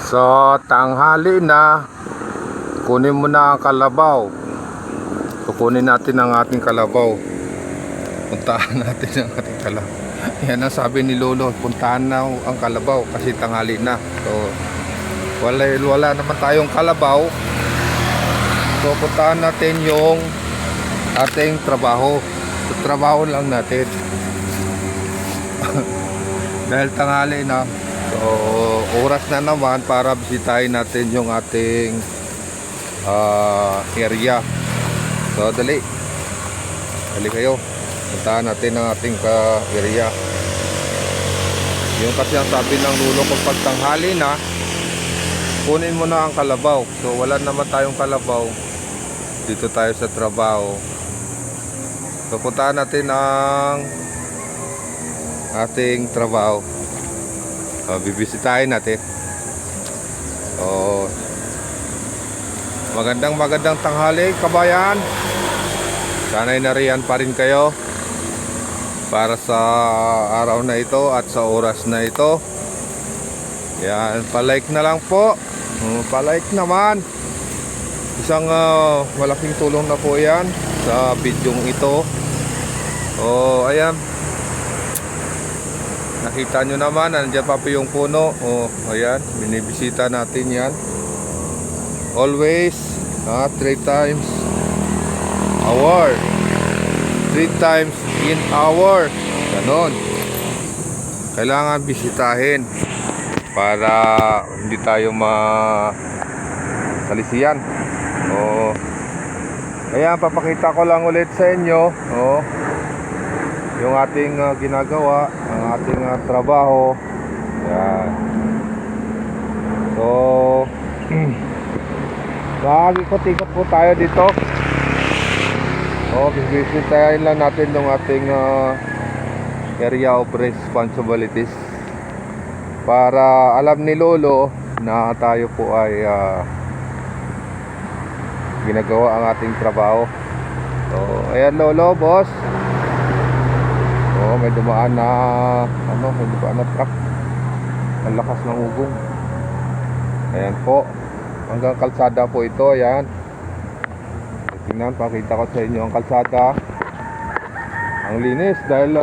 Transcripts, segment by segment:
So tanghali na, kunin mo na ang kalabaw. Kukunin natin ang ating kalabaw. Puntahan natin ang ating kalabaw. Yan ang sabi ni Lolo, puntahan na ang kalabaw kasi tanghali na. So wala naman tayong kalabaw. So puntahan natin yung ating trabaho. So, trabaho lang natin. Dahil tanghali na, so oras na naman para bisitahin natin yung ating area. So dali kayo, puntahan natin ang ating area. Yung kasi ang sabi ng Lolo ko, pag tanghali na, kunin mo na ang kalabaw. So wala naman tayong kalabaw, dito tayo sa trabaho. So puntahan natin ang ating trabaho. Bibisitahin natin. Magandang tanghali kabayan. Sana'y nariyan pa rin kayo para sa araw na ito at sa oras na ito. Yan, palike na lang po. Palike naman. Isang malaking tulong na po yan sa bidyong ito. Ayan, nakita nyo naman, nandiyan pa po yung puno. Ayan, binibisita natin yan. Always 3 times hour, 3 times in hour. Ganon, kailangan bisitahin para hindi tayo masalisiyan. Ayan, papakita ko lang ulit sa inyo yung ating ginagawa, ang ating trabaho. Ayan. So ikot-ikot po tayo dito. Bisitahin lang natin yung ating area of responsibilities para alam ni Lolo na tayo po ay ginagawa ang ating trabaho. So ayan Lolo, boss. May dumaan na truck. Ang lakas ng ugong. Ayan po, hanggang kalsada po ito. Ayan, tingnan, pakita ko sa inyo ang kalsada. Ang linis dahil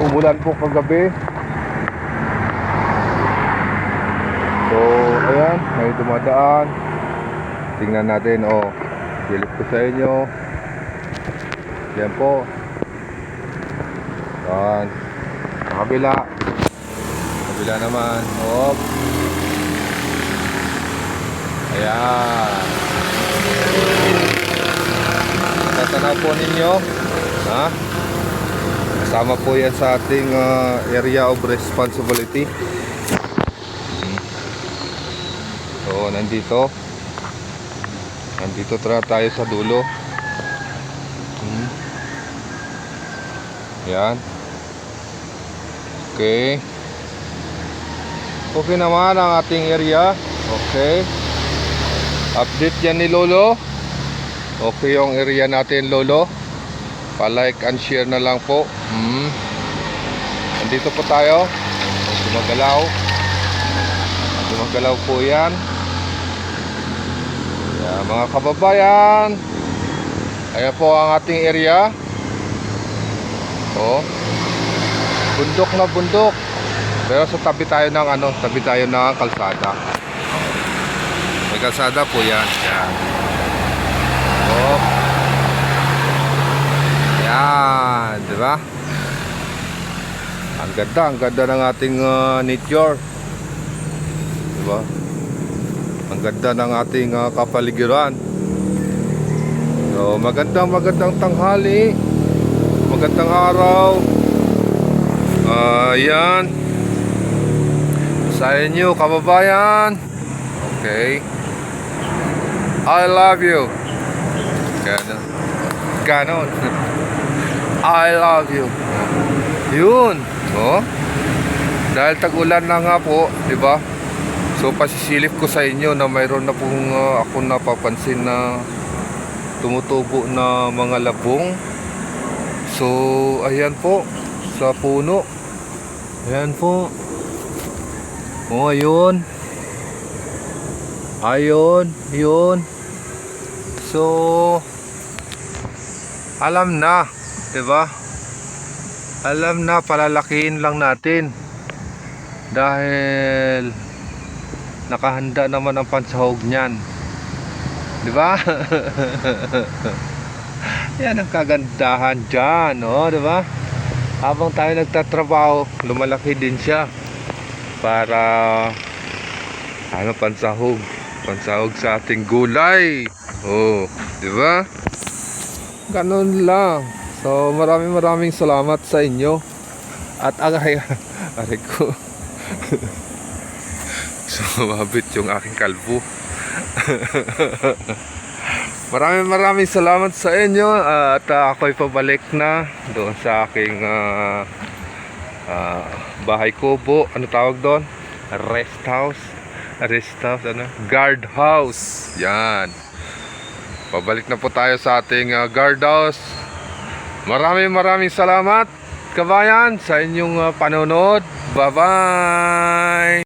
umulan po kagabi. So ayan, may dumadaan. Tingnan natin, silip ko sa inyo. Yan po. Yan, sa kabila naman. Ayan, tatanaw po ninyo, kasama po yan sa ating area of responsibility. So nandito tayo sa dulo. Yan. Okay naman ang ating area. Okay, update yan ni Lolo. Okay yung area natin, Lolo. Pa-like and share na lang po. Nandito po tayo. Gumagalaw po yan. Yan, mga kababayan, ayan po ang ating area. Bundok na bundok. Pero sa tabi tayo ng kalsada. May kalsada po yan. Yan. Yan, di ba? Ang ganda ng ating nature. Di ba? Ang ganda ng ating kapaligiran. So, magandang tanghali. Magandang araw. Yan. Sa inyo, kababayan. Okay. I love you. Ganon. I love you. Yun. Dahil tag-ulan na nga po, di ba? So pasisilip ko sa inyo na mayroon na pong ako napapansin na tumutubo na mga labong. So ayan po sa puno. Ayan po. Oh, ayun. Ayun, yun. So, alam na, 'di ba? Alam na, palalakihin lang natin. Dahil nakahanda naman ang pansahog niyan. 'Di ba? Yan ang kagandahan diyan, oh, 'di ba? Habang tayo nagtatrabaho, lumalaki din siya para pansahog. Pansahog sa ating gulay. Oh, 'di ba? Ganun lang. So, maraming salamat sa inyo. At aray ko. So, mabit yung aking kalbo. Maraming salamat sa inyo. At ako'y pabalik na doon sa aking bahay kubo. Ano tawag doon? Rest house, ano? Guard house. Yan. Pabalik na po tayo sa ating guard house. Maraming salamat, kabayan, sa inyong panonood. Bye-bye!